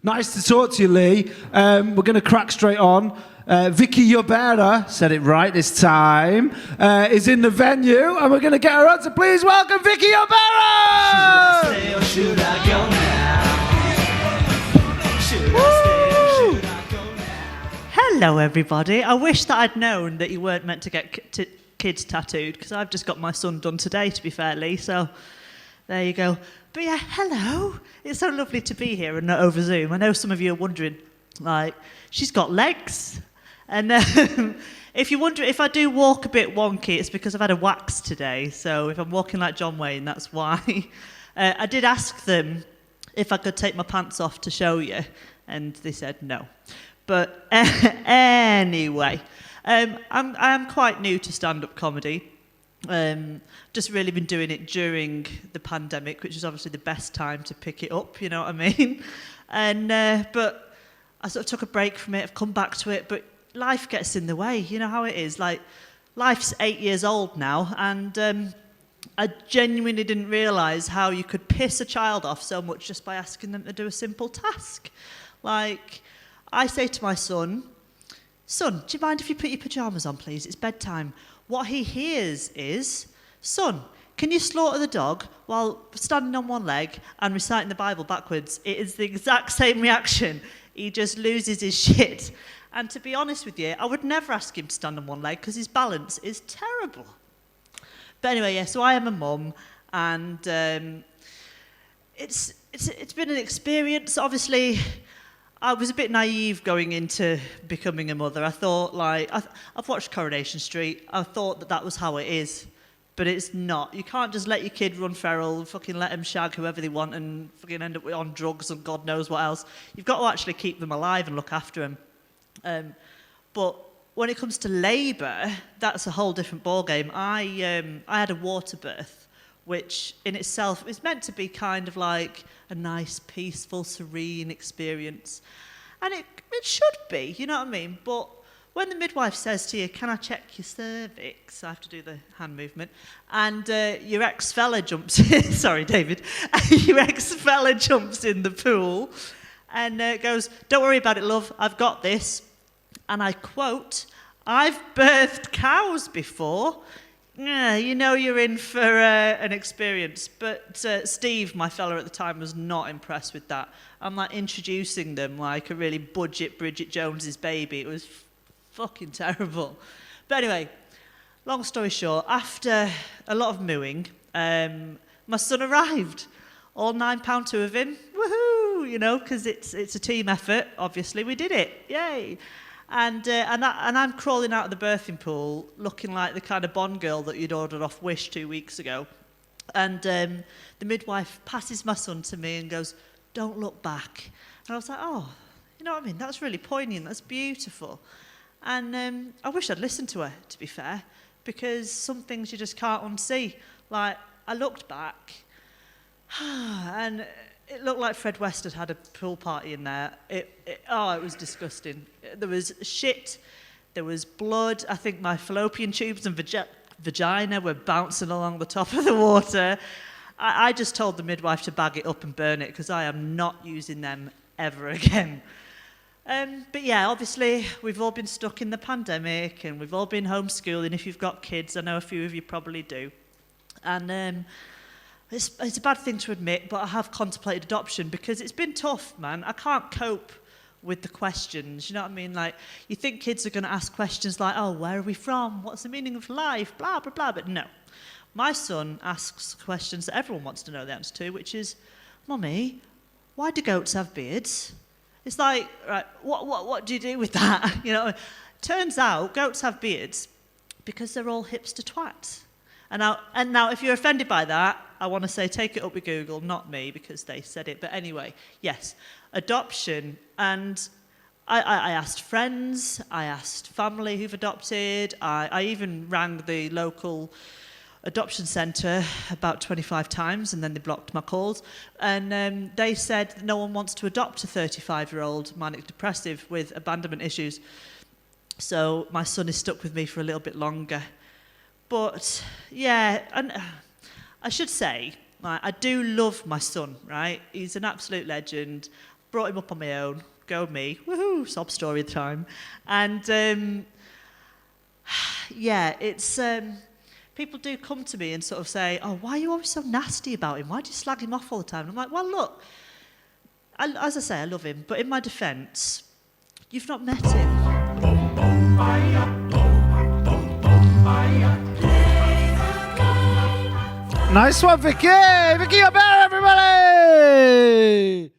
Nice to talk to you, Lee. We're going to crack straight on. Vicky Yobera, said it right this time, is in the venue, and we're going to get her on, so please welcome Vicky Yobera! Should I stay or should I go now? Should I stay or should I go now? Hello, everybody. I wish that I'd known that you weren't meant to get kids tattooed, because I've just got my son done today, to be fair, Lee, so there you go. But yeah, hello. It's so lovely to be here and not over Zoom. I know some of you are wondering, like, she's got legs. And if you wonder if I do walk a bit wonky, it's because I've had a wax today. So if I'm walking like John Wayne, that's why. I did ask them if I could take my pants off to show you, and they said no. But anyway, I'm quite new to stand-up comedy. Just really been doing it during the pandemic, which is obviously the best time to pick it up, you know what I mean? And but I sort of took a break from it, I've come back to it, but life gets in the way, you know how it is. Like, life's 8 years old now, and I genuinely didn't realise how you could piss a child off so much just by asking them to do a simple task. Like, I say to my son, "Son, do you mind if you put your pyjamas on, please? It's bedtime." What he hears is, "Son, can you slaughter the dog while standing on one leg and reciting the Bible backwards?" It is the exact same reaction. He just loses his shit. And to be honest with you, I would never ask him to stand on one leg because his balance is terrible. But anyway, yeah, so I am a mum, and it's been an experience. Obviously, I was a bit naive going into becoming a mother. I thought, like, I've watched Coronation Street. I thought that was how it is, but it's not. You can't just let your kid run feral and fucking let them shag whoever they want and fucking end up on drugs and God knows what else. You've got to actually keep them alive and look after them. But when it comes to labour, that's a whole different ballgame. I had a water birth, which in itself is meant to be kind of like a nice, peaceful, serene experience. And it should be, you know what I mean? But when the midwife says to you, "Can I check your cervix?" I have to do the hand movement. And your ex-fella jumps in, sorry, David, your ex-fella jumps in the pool and goes, "Don't worry about it, love, I've got this." And I quote, "I've birthed cows before." Yeah, you know you're in for an experience. But Steve, my fella at the time, was not impressed with that. I'm like introducing them like a really budget Bridget Jones's baby. It was fucking terrible. But anyway, long story short, after a lot of mooing, my son arrived. All £9 of him. Woohoo! You know, because it's a team effort. Obviously, we did it. Yay! And I'm crawling out of the birthing pool looking like the kind of Bond girl that you'd ordered off Wish 2 weeks ago. And the midwife passes my son to me and goes, "Don't look back." And I was like, oh, you know what I mean? That's really poignant. That's beautiful. And I wish I'd listened to her, to be fair, because some things you just can't unsee. Like, I looked back and it looked like Fred West had a pool party in there. It was disgusting. There was shit, there was blood. I think my fallopian tubes and vagina were bouncing along the top of the water. I just told the midwife to bag it up and burn it because I am not using them ever again. But yeah, obviously, we've all been stuck in the pandemic and we've all been homeschooling. If you've got kids, I know a few of you probably do. And it's a bad thing to admit, but I have contemplated adoption because it's been tough, man. I can't cope with the questions, you know what I mean? Like, you think kids are going to ask questions like, "Oh, where are we from? What's the meaning of life? Blah, blah, blah." But no. My son asks questions that everyone wants to know the answer to, which is, "Mummy, why do goats have beards?" It's like, right, what do you do with that? You know, turns out goats have beards because they're all hipster twats. And now, if you're offended by that, I want to say take it up with Google, not me, because they said it. But anyway, yes, adoption. And I asked friends, I asked family who've adopted, I even rang the local adoption centre about 25 times, and then they blocked my calls. And they said that no one wants to adopt a 35-year-old manic depressive with abandonment issues. So my son is stuck with me for a little bit longer. But yeah, and I should say, I do love my son, right? He's an absolute legend. brought him up on my own. Go me. Woohoo, sob story time. And yeah, it's... people do come to me and sort of say, oh, why are you always so nasty about him? Why do you slag him off all the time? And I'm like, well, look, as I say, I love him. But in my defence, you've not met him. Nice one, Vicky! Vicky, you're better, everybody!